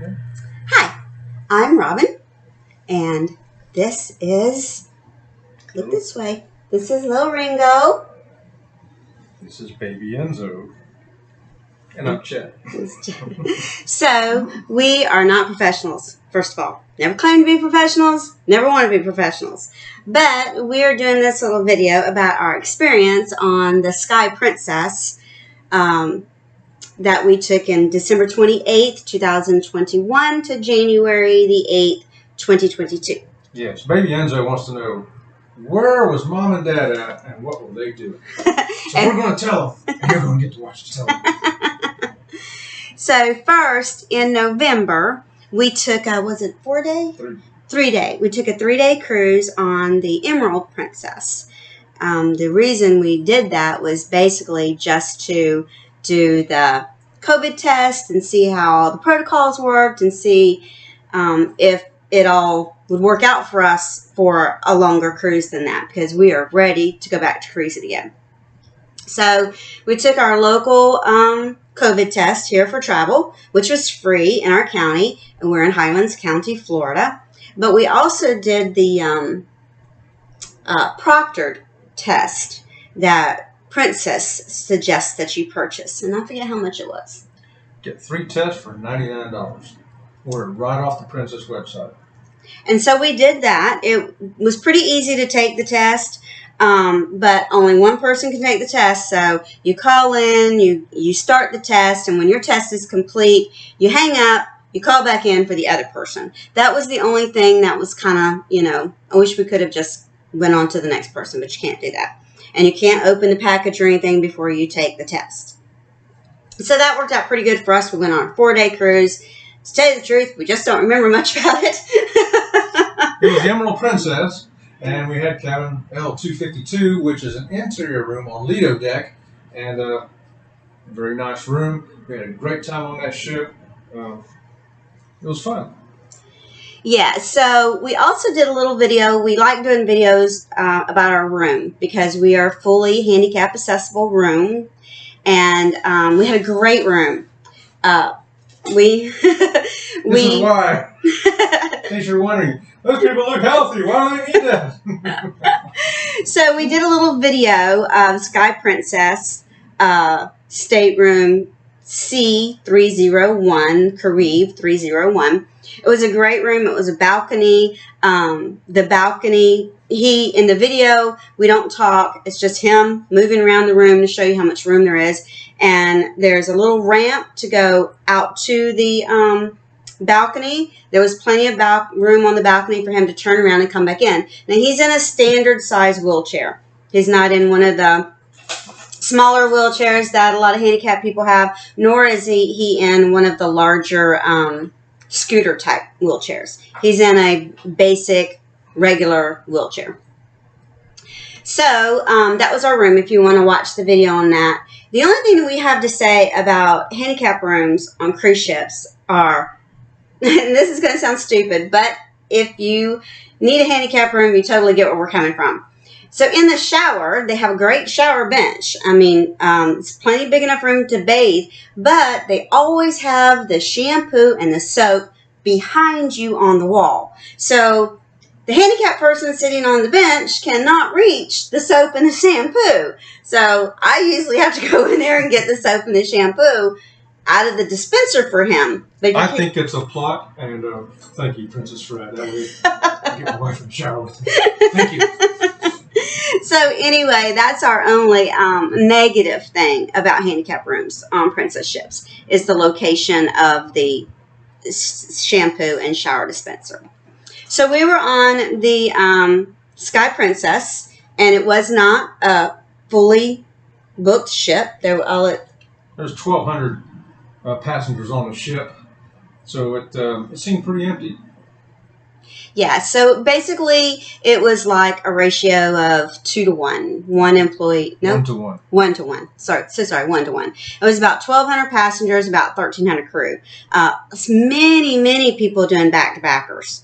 Okay. Hi, I'm Robin, and this is, look this way, this is little Ringo. This is Baby Enzo. And I'm Chet. So, we are not professionals, first of all. Never claimed to be professionals, never want to be professionals. But we are doing this little video about our experience on the Sky Princess that we took in December 28th, 2021 to January the 8th, 2022. Yes, Baby Enzo wants to know, where was Mom and Dad at and what were they doing? So we're going to tell them, and you're going to get to watch the television. So first, in November, we took was it 4 day? 3 day. We took a 3-day cruise on the Emerald Princess. The reason we did that was basically just to do the COVID test and see how all the protocols worked and see if it all would work out for us for a longer cruise than that, because we are ready to go back to cruising again. So we took our local COVID test here for travel, which was free in our county, and we're in Highlands County, Florida. But we also did the proctored test that Princess suggests that you purchase, and I forget how much it was. Get 3 tests for $99. Ordered right off the Princess website. And so we did that. It was pretty easy to take the test, but only one person can take the test. So you call in, you start the test, and when your test is complete, you hang up, you call back in for the other person. That was the only thing that was kind of, I wish we could have just went on to the next person, but you can't do that. And you can't open the package or anything before you take the test. So that worked out pretty good for us. We went on a 4-day cruise. To tell you the truth, we just don't remember much about it. It was the Emerald Princess, and we had cabin L252, which is an interior room on Lido deck, and a very nice room. We had a great time on that ship. It was fun. Yeah, so we also did a little video. We like doing videos about our room because we are fully handicap accessible room, and we had a great room. This is why, in case you're wondering, those people look healthy. Why do they need that? So we did a little video of Sky Princess stateroom C301, Caribe 301. It was a great room. It was a balcony. The balcony, in the video, we don't talk. It's just him moving around the room to show you how much room there is. And there's a little ramp to go out to the balcony. There was plenty of room on the balcony for him to turn around and come back in. Now, he's in a standard size wheelchair. He's not in one of the smaller wheelchairs that a lot of handicapped people have, nor is he in one of the larger scooter type wheelchairs. He's in a basic regular wheelchair. So that was our room if you want to watch the video on that. The only thing that we have to say about handicap rooms on cruise ships are, and this is going to sound stupid, but if you need a handicap room, you totally get where we're coming from. So in the shower, they have a great shower bench. I mean, it's plenty big enough room to bathe, but they always have the shampoo and the soap behind you on the wall. So the handicapped person sitting on the bench cannot reach the soap and the shampoo. So I usually have to go in there and get the soap and the shampoo out of the dispenser for him. But I think it's a plot, and thank you, Princess Fred. That way I get my wife in the shower with me. Thank you. So anyway, that's our only negative thing about handicap rooms on Princess ships is the location of the shampoo and shower dispenser. So we were on the Sky Princess, and it was not a fully booked ship. There's 1,200 passengers on the ship, so it seemed pretty empty. Yeah, so basically it was like a ratio of 2 to 1. One employee, no? 1 to 1. 1 to 1. Sorry, 1 to 1. It was about 1,200 passengers, about 1,300 crew. Many people doing back-to-backers.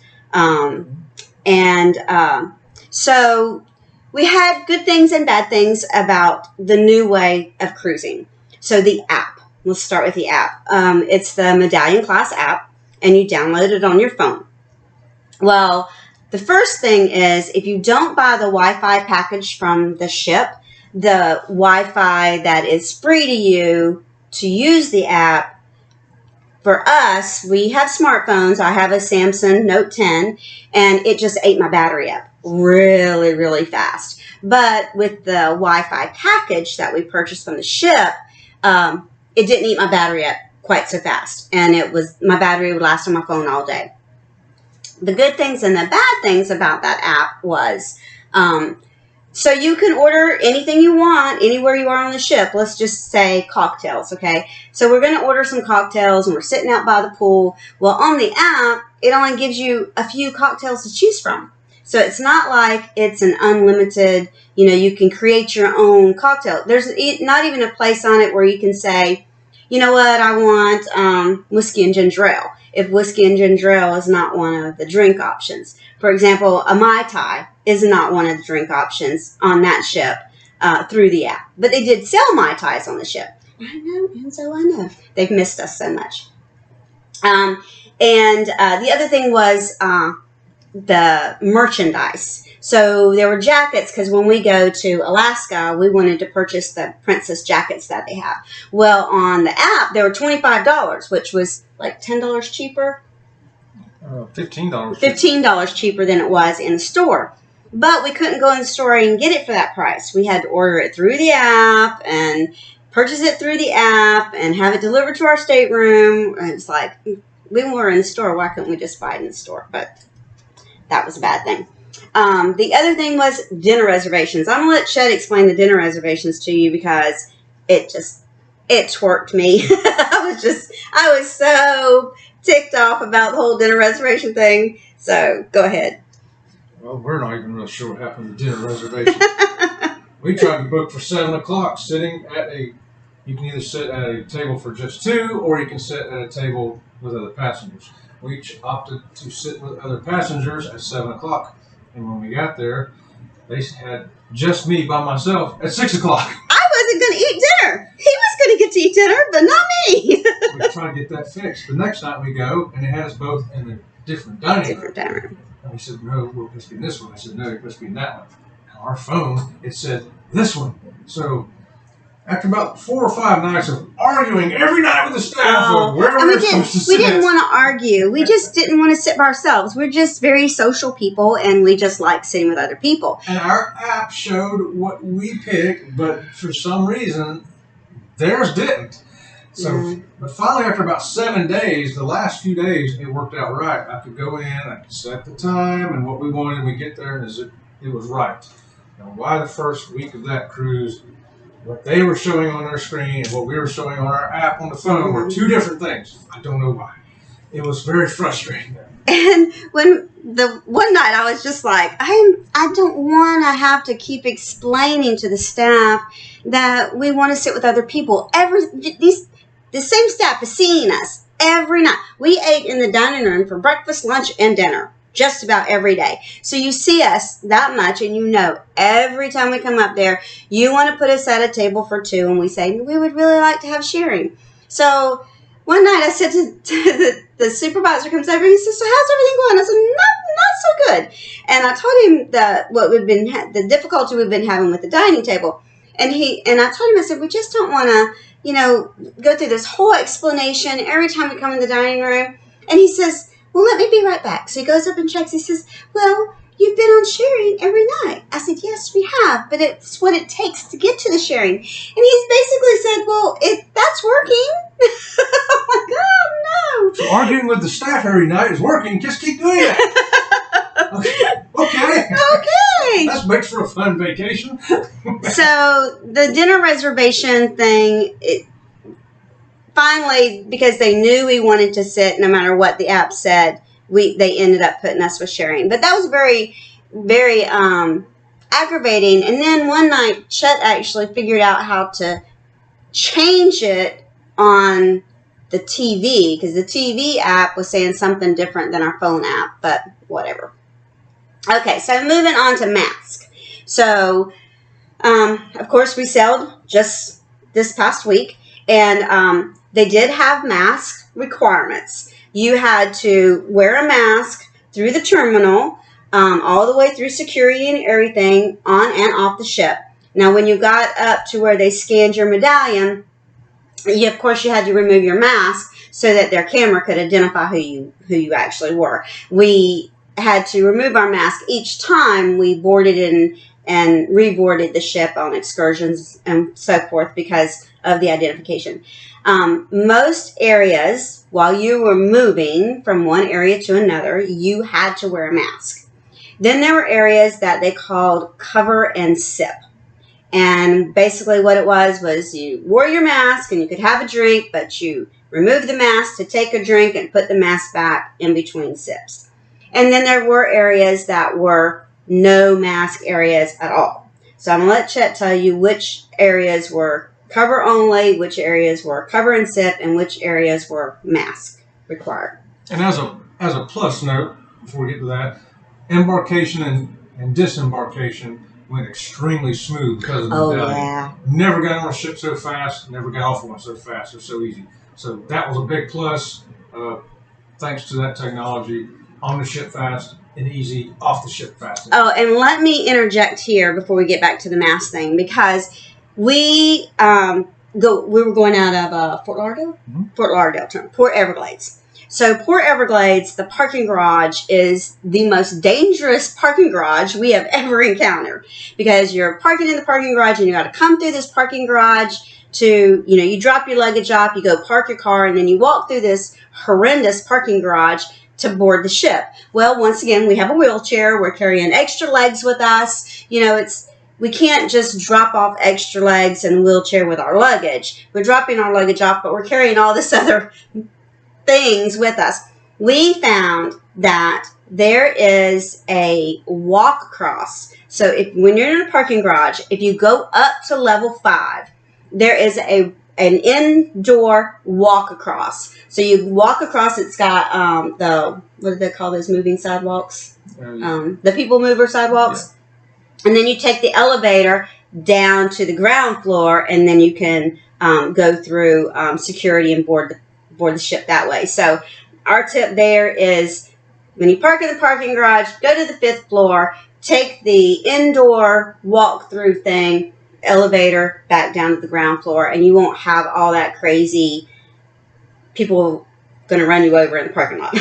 So we had good things and bad things about the new way of cruising. So the app. Let's start with the app. It's the Medallion Class app. and you download it on your phone. Well, the first thing is if you don't buy the Wi-Fi package from the ship, the Wi-Fi that is free to you to use the app, for us, we have smartphones. I have a Samsung Note 10, and it just ate my battery up really, really fast. But with the Wi-Fi package that we purchased from the ship, it didn't eat my battery up quite so fast, and my battery would last on my phone all day. The good things and the bad things about that app was, so you can order anything you want anywhere you are on the ship. Let's just say cocktails, okay? So we're going to order some cocktails, and we're sitting out by the pool. Well, on the app, it only gives you a few cocktails to choose from. So it's not like it's an unlimited, you can create your own cocktail. There's not even a place on it where you can say, you know what, I want whiskey and ginger ale, if whiskey and ginger ale is not one of the drink options. For example, a Mai Tai is not one of the drink options on that ship through the app. But they did sell Mai Tais on the ship. I know, Enzo, I know. They've missed us so much. And the other thing was the merchandise. So there were jackets, because when we go to Alaska, we wanted to purchase the princess jackets that they have. Well, on the app, they were $25, which was like $10 cheaper. $15. $15 cheaper than it was in the store. But we couldn't go in the store and get it for that price. We had to order it through the app and purchase it through the app and have it delivered to our stateroom. It was like, we were in the store. Why couldn't we just buy it in the store? But that was a bad thing. The other thing was dinner reservations. I'm going to let Chet explain the dinner reservations to you because it twerked me. I was so ticked off about the whole dinner reservation thing. So go ahead. Well, we're not even really sure what happened to dinner reservations. We tried to book for 7 o'clock, sitting at you can either sit at a table for just two, or you can sit at a table with other passengers. We each opted to sit with other passengers at 7 o'clock. And when we got there, they had just me by myself at 6 o'clock. I wasn't going to eat dinner. He was going to get to eat dinner, but not me. We tried to get that fixed. The next night we go, and they had us both in a different dining room. And we said, no, we're supposed to be in this one. I said, no, you're supposed to be in that one. On our phone, it said this one. So after about 4 or 5 nights of arguing every night with the staff of where we were supposed to sit. We didn't want to argue. We just didn't want to sit by ourselves. We're just very social people, and we just like sitting with other people. And our app showed what we picked, but for some reason, theirs didn't. So, But finally, after about 7 days, the last few days, it worked out right. I could go in, I could set the time and what we wanted, and we get there, and it was right. Now, why the first week of that cruise, what they were showing on their screen and what we were showing on our app on the phone were two different things. I don't know why. It was very frustrating. And when the one night I was just like, I don't want to have to keep explaining to the staff that we want to sit with other people. The same staff is seeing us every night. We ate in the dining room for breakfast, lunch, and dinner just about every day. So you see us that much, and every time we come up there, you want to put us at a table for two, and we say, we would really like to have sharing. So one night I said to the supervisor comes over, and he says, so how's everything going? I said, not so good. And I told him the difficulty we've been having with the dining table. And I told him, I said, we just don't want to, go through this whole explanation every time we come in the dining room. And he says, well, let me be right back. So he goes up and checks. He says, well, you've been on sharing every night. I said, yes, we have, but it's what it takes to get to the sharing. And he's basically said, well, that's working. I'm like, oh, no. So arguing with the staff every night is working. Just keep doing it. Okay. That makes for a fun vacation. So the dinner reservation thing, finally, because they knew we wanted to sit no matter what the app said, they ended up putting us with sharing. But that was very, very aggravating. And then one night, Chet actually figured out how to change it on the TV, because the TV app was saying something different than our phone app, but whatever. Okay, so moving on to masks. So, of course, we sailed just this past week, and they did have mask requirements. you had to wear a mask through the terminal, all the way through security and everything, on and off the ship. Now, when you got up to where they scanned your medallion, of course, you had to remove your mask so that their camera could identify who you actually were. We had to remove our mask each time we boarded and reboarded the ship on excursions and so forth because of the identification. Most areas, while you were moving from one area to another, you had to wear a mask. Then there were areas that they called cover and sip. And basically what it was you wore your mask and you could have a drink, but you removed the mask to take a drink and put the mask back in between sips. And then there were areas that were no mask areas at all. So I'm going to let Chet tell you which areas were cover only, which areas were cover and sip, and which areas were mask required. And as a plus note, before we get to that, embarkation and disembarkation went extremely smooth because of the medallion. Yeah. Never got on a ship so fast, never got off one so fast. It was so easy. So that was a big plus. Thanks to that technology, on the ship fast and easy, off the ship fast. Oh, and let me interject here before we get back to the mask thing, because we were going out of Fort Lauderdale? Mm-hmm. Fort Lauderdale, Port Everglades. So Port Everglades, the parking garage is the most dangerous parking garage we have ever encountered, because you're parking in the parking garage and you got to come through this parking garage to, you drop your luggage off, you go park your car, and then you walk through this horrendous parking garage to board the ship. Well, once again, we have a wheelchair. We're carrying extra legs with us. We can't just drop off extra legs and wheelchair with our luggage. We're dropping our luggage off, but we're carrying all this other things with us. We found that there is a walk across. So when you're in a parking garage, if you go up to level 5, there is an indoor walk across. So you walk across. It's got what do they call those moving sidewalks? The people mover sidewalks. Yeah. And then you take the elevator down to the ground floor, and then you can go through security and board the ship that way. So our tip there is, when you park in the parking garage, go to the 5th floor, take the indoor walk-through thing, elevator back down to the ground floor, and you won't have all that crazy people going to run you over in the parking lot.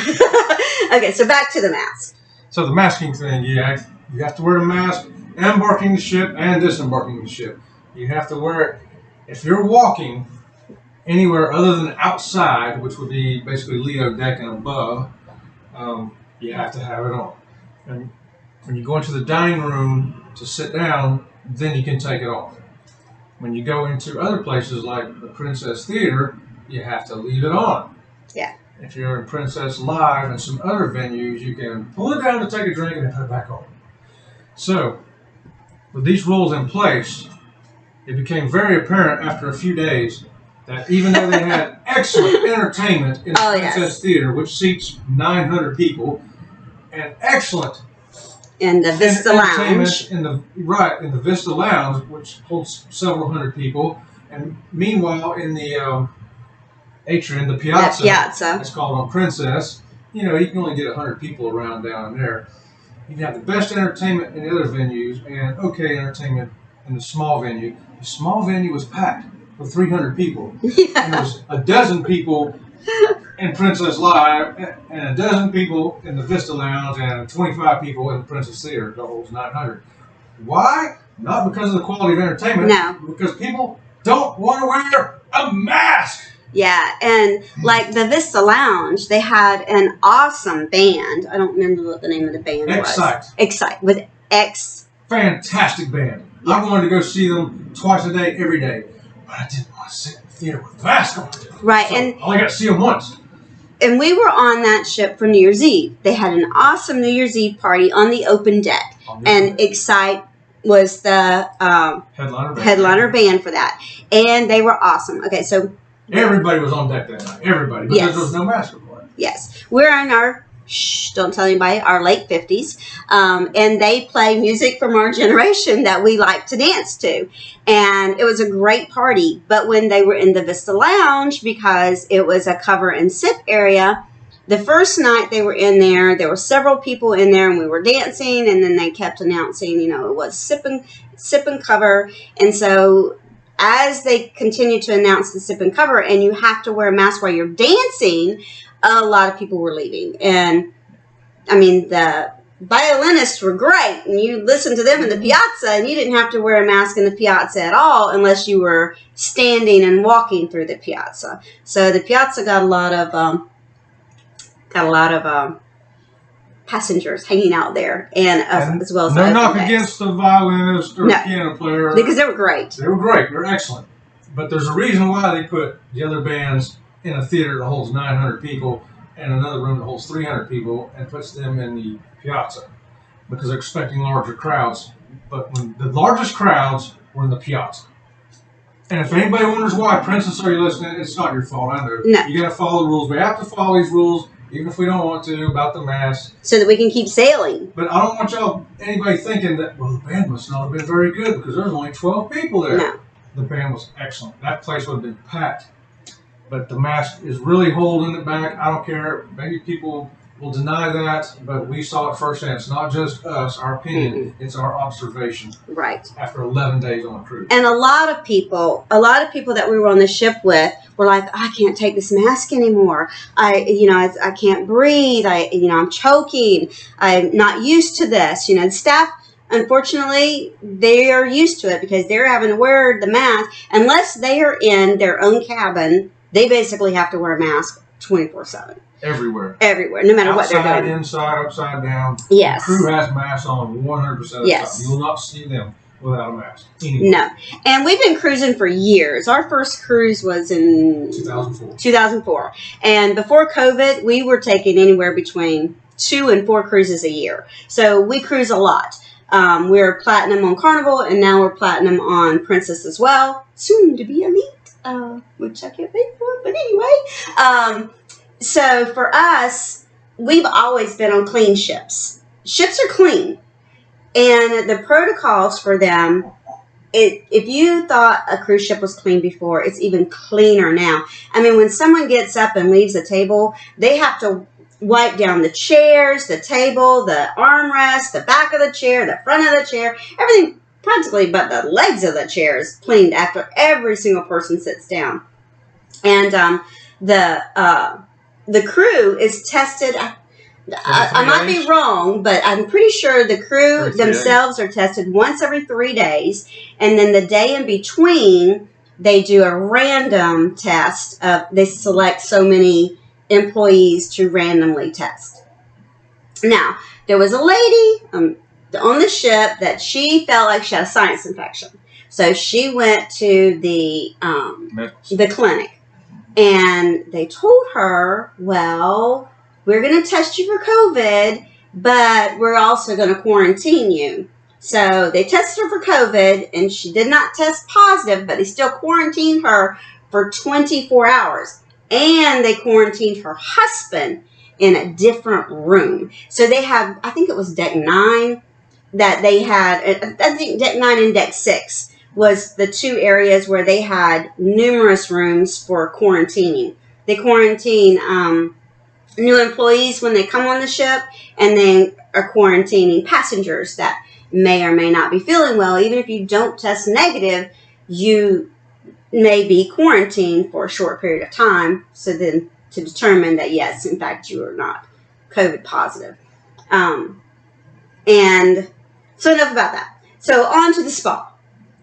Okay, so back to the mask. So the masking thing, you have to wear a mask embarking the ship and disembarking the ship. You have to wear it if you're walking anywhere other than outside, which would be basically Lido deck and above. You have to have it on. And when you go into the dining room to sit down, then you can take it off. When you go into other places like the Princess Theater, you have to leave it on. Yeah. If you're in Princess Live and some other venues, you can pull it down to take a drink and then put it back on. So, with these rules in place, it became very apparent after a few days that even though they had excellent entertainment in the Princess Theater, which seats 900 people, and excellent in the Vista Lounge, in the Vista Lounge, which holds several hundred people, and meanwhile in the atrium, the piazza, it's called on Princess. You can only get 100 people around down there. You can have the best entertainment in the other venues and okay entertainment in the small venue. The small venue was packed with 300 people. Yeah. And there's a dozen people in Princess Live and a dozen people in the Vista Lounge and 25 people in the Princess Theater. That holds 900. Why? Not because of the quality of entertainment. No. Because people don't want to wear a mask. Yeah, and like the Vista Lounge, they had an awesome band. I don't remember what the name of the band was. Excite. With X. Fantastic band. Yeah. I wanted to go see them twice a day, every day. But I didn't want to sit in the theater with a mask on. Right. So and I only got to see them once. And we were on that ship for New Year's Eve. They had an awesome New Year's Eve party on the open deck. And Excite was the headliner band for that. And they were awesome. Okay, so everybody was on deck that night. Everybody. Because there was no mask required. Yes. We're in our, don't tell anybody, our late 50s. And they play music from our generation that we like to dance to. And it was a great party. But when they were in the Vista Lounge, because it was a cover and sip area, the first night they were in there were several people in there, and we were dancing, and then they kept announcing, it was sip and cover. And so as they continued to announce the sip and cover, and you have to wear a mask while you're dancing, a lot of people were leaving. And I mean, the violinists were great, and you listened to them in the piazza, and you didn't have to wear a mask in the piazza at all unless you were standing and walking through the piazza. So the piazza got a lot of passengers hanging out there, and as well as no knock against the violinist or piano player, because they were great. They were great. They're excellent. But there's a reason why they put the other bands in a theater that holds 900 people and another room that holds 300 people and puts them in the piazza, because they're expecting larger crowds. But when the largest crowds were in the piazza. And if anybody wonders why, Princess, are you listening? It's not your fault. I know. No. You got to follow the rules. We have to follow these rules, even if we don't want to, about the mask. So that we can keep sailing. But I don't want anybody thinking that, well, the band must not have been very good because there's only 12 people there. No. The band was excellent. That place would have been packed. But the mask is really holding it back. I don't care. Maybe people will deny that, but we saw it firsthand. It's not just us, our opinion. It's our observation. Right. After 11 days on a cruise. And a lot of people that we were on the ship with were like, I can't take this mask anymore. I can't breathe. I'm choking. I'm not used to this. The staff, unfortunately, they are used to it because they're having to wear the mask. Unless they are in their own cabin, they basically have to wear a mask 24/7. Everywhere, no matter what they're doing. Outside, inside, upside down. Yes. The crew has masks on 100% of the time. You will not see them without a mask. Anyway. No. And we've been cruising for years. Our first cruise was in 2004. And before COVID, we were taking anywhere between 2 and 4 cruises a year. So we cruise a lot. We're platinum on Carnival, and now we're platinum on Princess as well. Soon to be elite, which I can't pay for. But anyway, so for us, we've always been on clean ships. Ships are clean. And the protocols for them, if you thought a cruise ship was clean before, it's even cleaner now. I mean, when someone gets up and leaves a table, they have to wipe down the chairs, the table, the armrest, the back of the chair, the front of the chair, everything practically but the legs of the chair is cleaned after every single person sits down. And the crew is tested. I might be wrong, but I'm pretty sure the crew themselves are tested once every 3 days. And then the day in between, they do a random test. They select so many employees to randomly test. Now, there was a lady on the ship that she felt like she had a sinus infection. So she went to the clinic. And they told her, well, we're going to test you for COVID, but we're also going to quarantine you. So they tested her for COVID, and she did not test positive, but they still quarantined her for 24 hours. And they quarantined her husband in a different room. So they had, I think it was deck 9 that they had, I think deck 9 and deck 6. Was the 2 areas where they had numerous rooms for quarantining. They quarantine new employees when they come on the ship, and then are quarantining passengers that may or may not be feeling well. Even if you don't test negative, you may be quarantined for a short period of time, so then to determine that, yes, in fact, you are not COVID positive. And so enough about that. So on to the spa.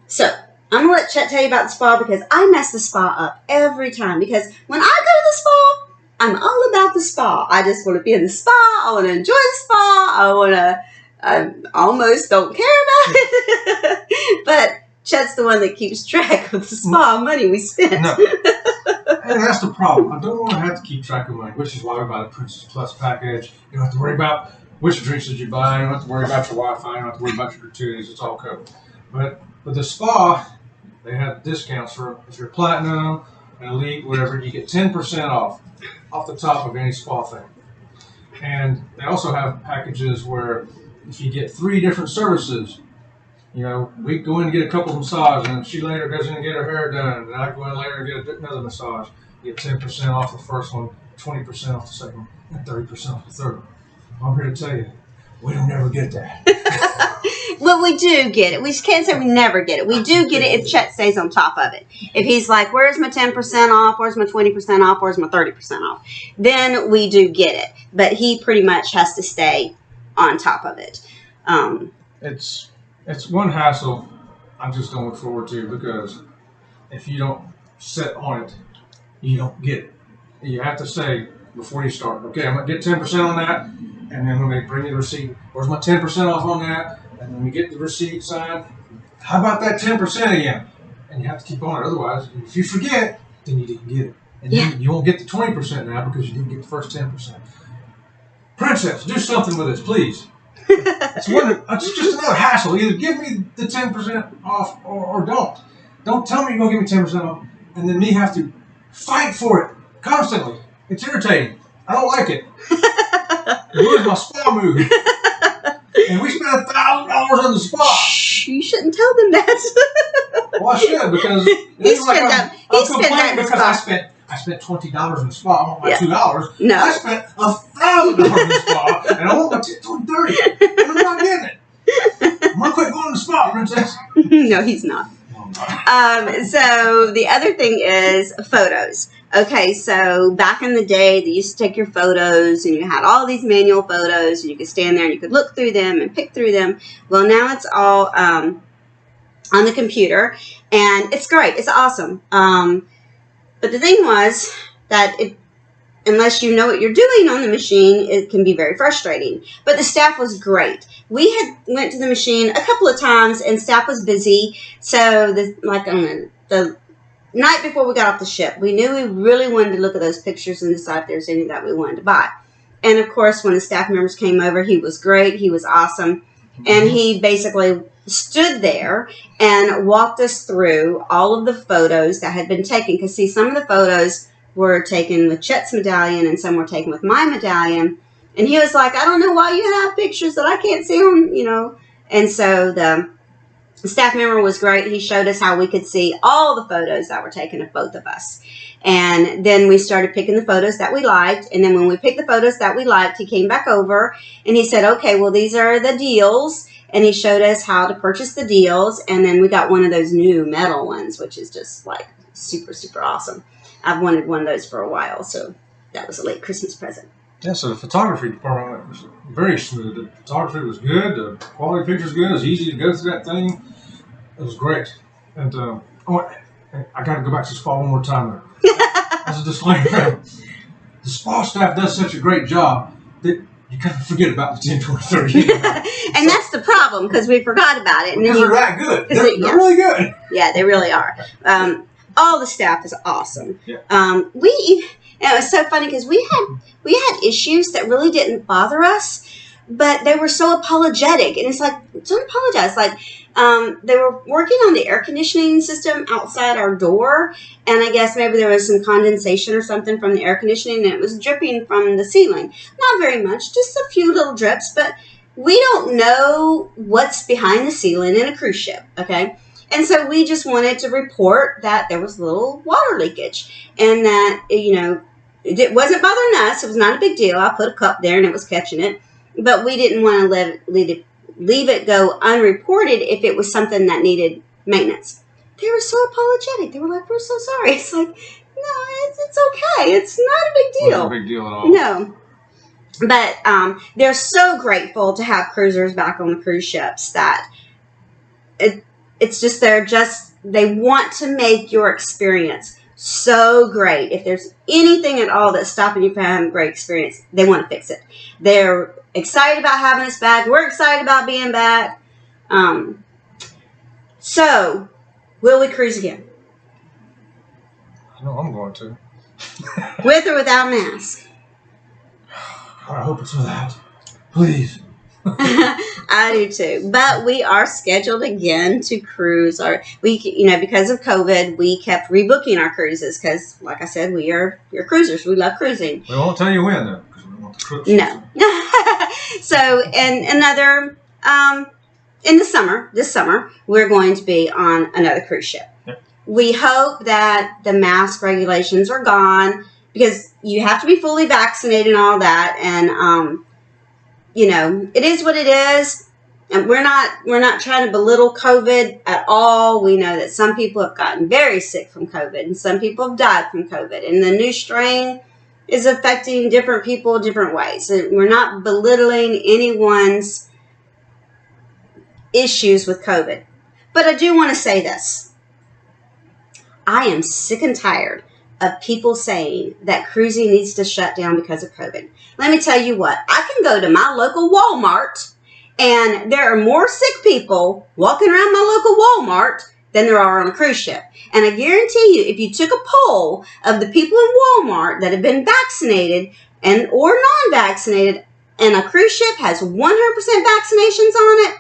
So, I'm going to let Chet tell you about the spa because I mess the spa up every time. Because when I go to the spa, I'm all about the spa. I just want to be in the spa. I want to enjoy the spa. I almost don't care about it. But Chet's the one that keeps track of the spa money we spend. No. And that's the problem. I don't want to have to keep track of money, which is why we buy the Princess Plus package. You don't have to worry about which drinks did you buy. You don't have to worry about your Wi-Fi. You don't have to worry about your gratuities. It's all covered. But with the spa, they have discounts for if you're platinum, an elite, whatever, you get 10% off the top of any spa thing. And they also have packages where if you get 3 different services, we go in and get a couple of massages, and she later goes in and get her hair done, and I go in later and get another massage. You get 10% off the first one 20% off the second one and 30% off the third one. I'm here to tell you, we don't ever get that. Well, we do get it. We can't say we never get it. We do get it if Chet stays on top of it. If he's like, where's my 10% off? Where's my 20% off? Where's my 30% off? Then we do get it. But he pretty much has to stay on top of it. It's one hassle I just don't look forward to, because if you don't sit on it, you don't get it. You have to say before you start, okay, I'm going to get 10% on that, and then when they bring you the receipt, where's my 10% off on that? And then you get the receipt signed, how about that 10% again? And you have to keep on it. Otherwise, if you forget, then you didn't get it. And then you won't get the 20% now because you didn't get the first 10%. Princess, do something with this, please. It's just another hassle. Either give me the 10% off or don't. Don't tell me you're going to give me 10% off and then me have to fight for it constantly. It's irritating. I don't like it. It ruins my spa mood. And we spent $1,000 on the spa. Shh, you shouldn't tell them that. Well, I should, because he spent that in the because spa. I spent $20 in the spa. I want my $2. No. I spent $1,000 in the spa, and I want my $30. And I'm not getting it. I'm gonna quit going to the spa, Princess. No, he's not. No, I'm not. So the other thing is photos. Okay, so back in the day, they used to take your photos, and you had all these manual photos, and you could stand there and you could look through them and pick through them. Well, now it's all on the computer, and it's great. It's awesome. But the thing was that unless you know what you're doing on the machine, it can be very frustrating. But the staff was great. We had went to the machine a couple of times, and staff was busy. So the night before we got off the ship, we knew we really wanted to look at those pictures and decide if there's any that we wanted to buy. And of course, when the staff members came over, he was great. He was awesome. And he basically stood there and walked us through all of the photos that had been taken. Because, see, some of the photos were taken with Chet's medallion and some were taken with my medallion. And he was like, I don't know why you have pictures that I can't see on, And so the staff member was great. He showed us how we could see all the photos that were taken of both of us. And then we started picking the photos that we liked. And then when we picked the photos that we liked, he came back over and he said, okay, well, these are the deals. And he showed us how to purchase the deals. And then we got one of those new metal ones, which is just like super, super awesome. I've wanted one of those for a while. So that was a late Christmas present. Yeah, so the photography department was very smooth. The photography was good. The quality picture was good. It was easy to go through that thing. It was great. And I got to go back to the spa one more time there. As a disclaimer, the spa staff does such a great job that you kind of forget about the 10, 20, 30. And that's the problem, because we forgot about it. Because they're that good. They're really good. Yeah, they really are. All the staff is awesome. Yeah. It was so funny because we had issues that really didn't bother us, but they were so apologetic. And it's like, don't apologize. Like, they were working on the air conditioning system outside our door, and I guess maybe there was some condensation or something from the air conditioning, and it was dripping from the ceiling. Not very much, just a few little drips, but we don't know what's behind the ceiling in a cruise ship, okay? And so we just wanted to report that there was a little water leakage, and that, it wasn't bothering us. It was not a big deal. I put a cup there, and it was catching it, but we didn't want to leave it go unreported if it was something that needed maintenance. They were so apologetic. They were like, we're so sorry. It's like, no, it's okay. It's not a big deal. It wasn't a big deal at all. No. But they're so grateful to have cruisers back on the cruise ships that it's just, they want to make your experience so great. If there's anything at all that's stopping you from having a great experience, they want to fix it. They're excited about having us back. We're excited about being back. So, will we cruise again? I know I'm going to. With or without mask? I hope it's without. Please. I do too. But we are scheduled again to cruise. Because of COVID, we kept rebooking our cruises because, like I said, we're cruisers. We love cruising. We won't tell you when, though, because we don't want the cruise. No. So, in this summer, we're going to be on another cruise ship. Yep. We hope that the mask regulations are gone because you have to be fully vaccinated and all that. And, it is what it is. And we're not trying to belittle COVID at all. We know that some people have gotten very sick from COVID, and some people have died from COVID. And the new strain is affecting different people different ways. And we're not belittling anyone's issues with COVID. But I do want to say this. I am sick and tired of people saying that cruising needs to shut down because of COVID. Let me tell you what. I can go to my local Walmart, and there are more sick people walking around my local Walmart than there are on a cruise ship. And I guarantee you, if you took a poll of the people in Walmart that have been vaccinated and or non-vaccinated, and a cruise ship has 100% vaccinations on it,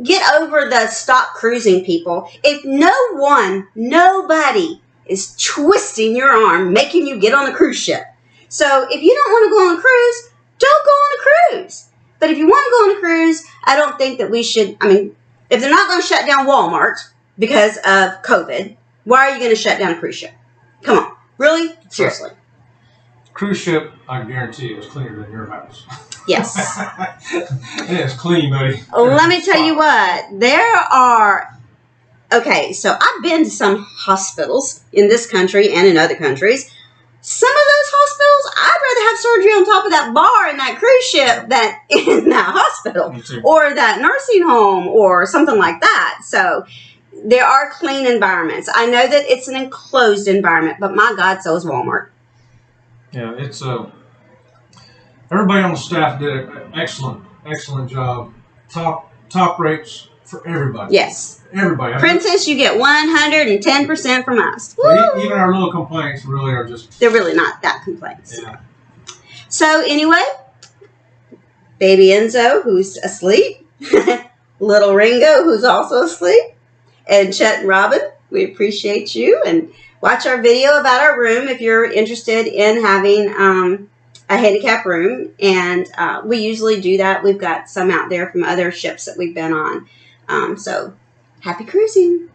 get over the stop cruising people. If nobody is twisting your arm, making you get on a cruise ship. So if you don't want to go on a cruise, don't go on a cruise. But if you want to go on a cruise, I don't think that we should, if they're not going to shut down Walmart because of COVID, why are you going to shut down a cruise ship? Come on. Really? Seriously. Cruise ship, I guarantee you, is cleaner than your house. Yes. It's clean, buddy. Let me tell you what. So I've been to some hospitals in this country and in other countries. Some of those hospitals, I'd rather have surgery on top of that bar in that cruise ship than in that hospital or that nursing home or something like that. So there are clean environments. I know that it's an enclosed environment, but my God, so is Walmart. Yeah, it's everybody on the staff did an excellent job. Top rates for everybody. Yes. Everybody. Princess, you get 110% from us. Even our little complaints really are just... They're really not that complaints. Yeah. So anyway, baby Enzo, who's asleep. Little Ringo, who's also asleep. And Chet and Robin, we appreciate you. And watch our video about our room if you're interested in having a handicap room. And we usually do that. We've got some out there from other ships that we've been on. So happy cruising.